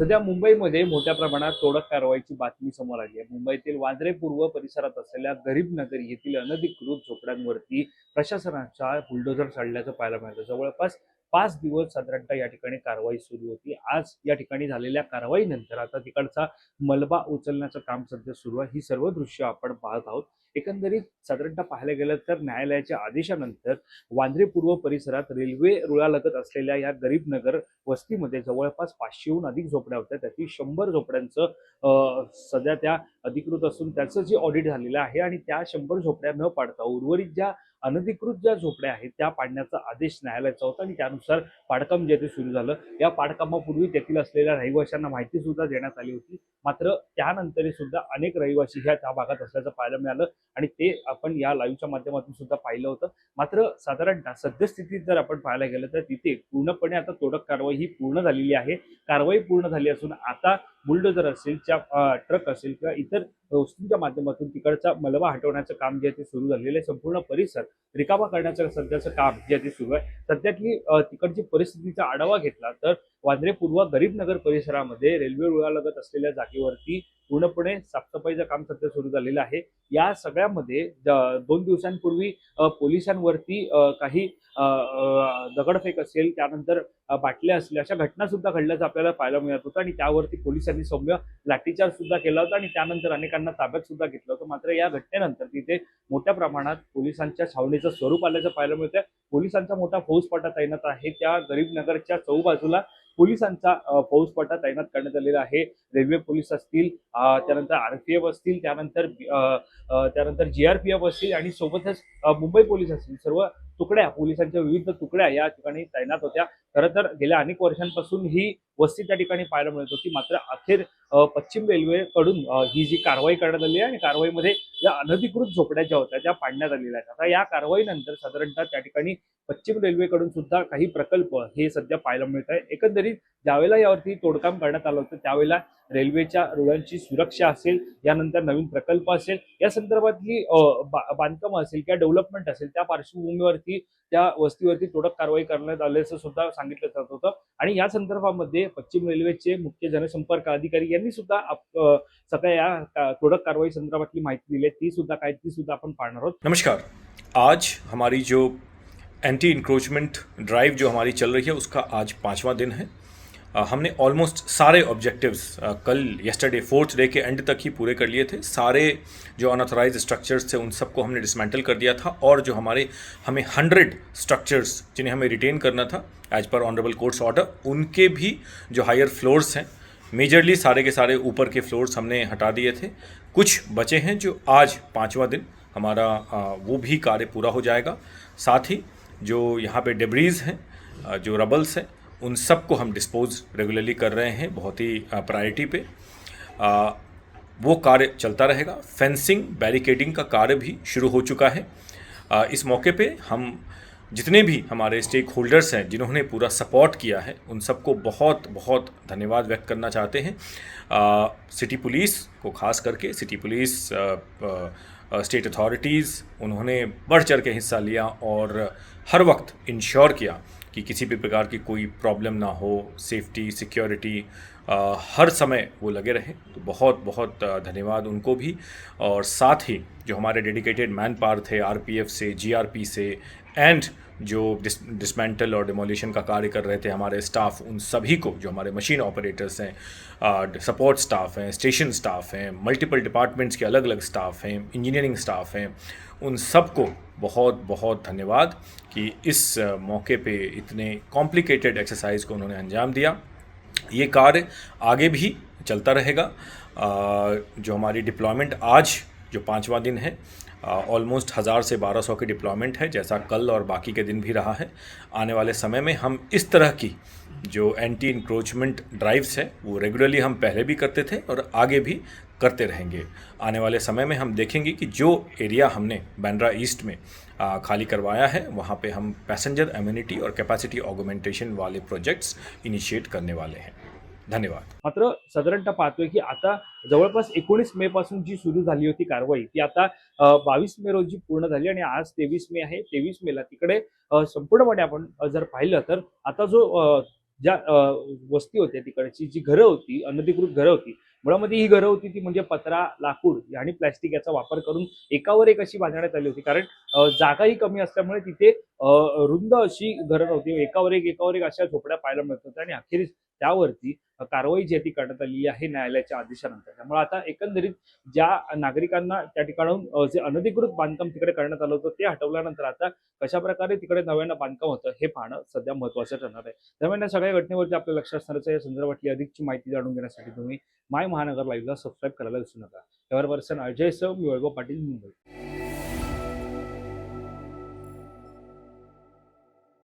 सध्या मुंबईमध्ये मोठ्या प्रमाणात तोडक कारवाईची बातमी समोर आली आहे। मुंबईतील वांद्रे पूर्व परिसरात असलेल्या गरीब नगर येथील अनधिकृत झोपड्यांवरती प्रशासनाचा बुलडोझर चढल्याचं पाहायला मिळालं। जवळपास 5 दिवस साधारणतः या ठिकाणी कारवाई सुरू होती। आज या ठिकाणी झालेल्या कारवाईनंतर आता तिकडचा मलबा उचलण्याचं काम सध्या सुरू आहे। ही सर्व दृश्य आपण पाहत आहोत। एकंदरीत साधारणतः पाहायला गेलं तर न्यायालयाच्या आदेशानंतर वांद्रे पूर्व परिसरात रेल्वे रुळालगत असलेल्या या गरीब नगर वस्तीमध्ये जवळपास 500हून अधिक झोपड्या होत्या। त्यातील 100 झोपड्यांचं सध्या त्या अधिकृत असून त्याचं जे ऑडिट झालेलं आहे आणि त्या 100 झोपड्या न पाडता उर्वरित ज्या अनधिकृत ज्या झोपड्या आहेत त्या पाडण्याचा आदेश न्यायालयाचा होता आणि त्यानुसार पाडकाम जे ते सुरू झालं। या पाडकामापूर्वी तेथील असलेल्या रहिवाशांना माहिती सुद्धा देण्यात आली होती। मात्र त्यानंतरही सुद्धा अनेक रहिवासी ह्या त्या भागात असल्याचं पाहायला मिळालं आणि ते आपण या लाईव्हच्या माध्यमातून सुद्धा पाहिलं होतं। मात्र साधारणतः सद्यस्थितीत जर आपण पाहायला गेलं तर तिथे पूर्णपणे आता तोडक कारवाई ही पूर्ण झालेली आहे। कारवाई पूर्ण झाली असून आता बुलडोझर असेल, ट्रक असेल किंवा इतर वस्तूंच्या माध्यमातून तिकडचा मलबा हटवण्याचं काम जे आहे ते सुरू झालेलं आहे। संपूर्ण परिसर रिकामा करण्याचं सध्याचं काम जे आहे ते सुरू आहे। सध्यातली तिकडची परिस्थितीचा आढावा घेतला तर वांद्रे पूर्व गरीब नगर परिसरामध्ये रेल्वे रुळालगत असलेल्या जागेवरती पूर्णपणे साफसफाईचं काम सध्या सुरू झालेलं आहे। या सगळ्यामध्ये 2 दिवसांपूर्वी पोलिसांवरती काही दगडफेक असेल, त्यानंतर बाटल्या असल्या अशा घटना सुद्धा घडल्याचं आपल्याला पाहायला मिळत होतं आणि त्यावरती पोलिसांनी सौम्य लाठीचार्ज सुद्धा केला होता आणि त्यानंतर अनेकांना ताब्यात सुद्धा घेतलं होतं। मात्र या घटनेनंतर तिथे मोठ्या प्रमाणात पोलिसांच्या छावणीचं स्वरूप आल्याचं पाहायला मिळतंय। पोलिसांचा मोठा फौजफाटा तैनात आहे। त्या गरीब नगरच्या चौबाजूला पोलिसांचा फौजफाटा तैनात करण्यात आलेला आहे। रेल्वे पोलीस असतील, त्यानंतर आरपीएफ असतील, त्यानंतर जीआरपीएफ असतील आणि सोबतच मुंबई पोलीस असतील, सर्व तुकड्या पोलिसांच्या विविध तुकड्या या ठिकाणी तैनात होत्या। खरं तर गेल्या अनेक वर्षांपासून ही वस्ती त्या ठिकाणी पाहायला मिळत होती। मात्र अखेर पश्चिम रेल्वेकडून ही जी कारवाई करण्यात आली आहे आणि कारवाईमध्ये ज्या अनधिकृत झोपड्या ज्या होत्या त्या पाडण्यात आलेल्या आहेत। आता या कारवाईनंतर साधारणतः त्या ठिकाणी पश्चिम रेल्वेकडून सुद्धा काही प्रकल्प हे सध्या पाहायला मिळत आहे। एकंदरीत ज्यावेळेला यावरती तोडकाम करण्यात आलं होतं त्यावेळेला रेल्वेच्या रुळांची सुरक्षा असेल, यानंतर नवीन प्रकल्प असेल, या संदर्भातली बांधकाम असेल किंवा डेव्हलपमेंट असेल, त्या पार्श्वभूमीवरती त्या वस्तीवरती तोडक कारवाई करण्यात आल्याचं सुद्धा सांगितलं जात होतं। आणि या संदर्भामध्ये पश्चिम रेल्वेचे मुख्य जनसंपर्क अधिकारी यांनी सुद्धा सगळ्या या तोडक कारवाई संदर्भातली माहिती दिली, ती सुद्धा आपण पाहणार आहोत। नमस्कार। आज हमारी जो एंटी इंक्रोचमेंट ड्राइव जो हमारी चल रही है उसका आज 5वां दिन है। हमने ऑलमोस्ट सारे ऑब्जेक्टिव्स कल येस्टरडे 4th डे के एंड तक ही पूरे कर लिए थे। सारे जो अनऑथराइज स्ट्रक्चर्स थे उन सबको हमने डिसमेंटल कर दिया था और जो हमें 100 स्ट्रक्चर्स जिन्हें हमें रिटेन करना था as per honourable courts order, उनके भी जो हायर फ्लोर्स हैं, मेजरली सारे के सारे ऊपर के फ्लोर्स हमने हटा दिए थे। कुछ बचे हैं जो आज 5वां दिन हमारा वो भी कार्य पूरा हो जाएगा। साथ ही जो यहाँ पे डेब्रीज हैं, जो रबल्स हैं, उन सब को हम डिस्पोज रेगुलरली कर रहे हैं, बहुत ही प्रायोरिटी पे। वो कार्य चलता रहेगा। फेंसिंग बैरिकेडिंग का कार्य भी शुरू हो चुका है। इस मौके पे हम जितने भी हमारे स्टेक होल्डर्स हैं जिन्होंने पूरा सपोर्ट किया है उन सबको बहुत बहुत धन्यवाद व्यक्त करना चाहते हैं। सिटी पुलिस को खास करके सिटी पुलिस, स्टेट अथॉरिटीज़, उन्होंने बढ़ चढ़ के हिस्सा लिया और हर वक्त इंश्योर किया कि किसी भी प्रकार की कोई प्रॉब्लम ना हो, सेफ्टी सिक्योरिटी हर समय वो लगे रहे। तो बहुत बहुत धन्यवाद उनको भी। और साथ ही जो हमारे डेडिकेटेड मैन पावर थे आरपीएफ से, जीआरपी से, एंड जो डिसमेंटल और डिमोलिशन का कार्य कर रहे थे हमारे स्टाफ, उन सभी को, जो हमारे मशीन ऑपरेटर्स हैं, सपोर्ट स्टाफ हैं, स्टेशन स्टाफ हैं, मल्टीपल डिपार्टमेंट्स के अलग अलग स्टाफ हैं, इंजीनियरिंग स्टाफ हैं, उन सबको बहुत बहुत धन्यवाद कि इस मौके पे इतने कॉम्प्लिकेटेड एक्सरसाइज को उन्होंने अंजाम दिया। ये कार्य आगे भी चलता रहेगा। जो हमारी डिप्लॉयमेंट आज जो 5वां दिन है, ऑलमोस्ट 1000 से 1200 की डिप्लॉयमेंट है, जैसा कल और बाकी के दिन भी रहा है। आने वाले समय में हम इस तरह की जो एंटी इंक्रोचमेंट ड्राइव्स है वो रेगुलरली हम पहले भी करते थे और आगे भी करते रहेंगे। आने वाले समय में हम देखेंगे कि जो एरिया हमने बांद्रा ईस्ट में खाली करवाया है वहाँ पे हम पैसेंजर एम्यूनिटी और कैपेसिटी ऑगमेंटेशन वाले प्रोजेक्ट्स इनिशिएट करने वाले हैं। धन्यवाद। मात्र साधारणतः पाहतोय की आता जवळपास 19 मे पासून जी सुरू झाली होती कारवाई ती आता 22 मे रोजी पूर्ण झाली आणि आज 23 मे आहे। 23 मेला तिकडे संपूर्णपणे आपण जर पाहिलं तर आता जो ज्या वस्ती होत्या तिकडची जी घरं होती, अनधिकृत घरं होती, मुळामध्ये ही घरं होती ती म्हणजे पत्रा, लाकूड आणि प्लॅस्टिक याचा वापर करून एकावर एक अशी बांधण्यात आली होती. कारण जागाही कमी असल्यामुळे तिथे रुंद अशी घरं नव्हती. एकावर एक अशा झोपड्या पाहायला मिळत होत्या आणि अखेरीस त्यावरती कारवाई जी आहे ती करण्यात आलेली आहे न्यायालयाच्या आदेशानंतर. त्यामुळे आता एकंदरीत ज्या नागरिकांना त्या ठिकाणाहून जे अनधिकृत बांधकाम तिकडे करण्यात आलं होतं ते हटवल्यानंतर आता कशाप्रकारे तिकडे नव्यानं बांधकाम होतं हे पाहणं सध्या महत्त्वाचं ठरणार आहे. दरम्यान या सगळ्या घटनेवरती आपलं लक्ष असणारच आहे. या संदर्भातली अधिकची माहिती जाणून घेण्यासाठी तुम्ही माय महानगर लाईव्हला सबस्क्राईब करायला विसरू नका. कॅमेरा पर्सन अजय सह, मी वैभव पाटील, मुंबई.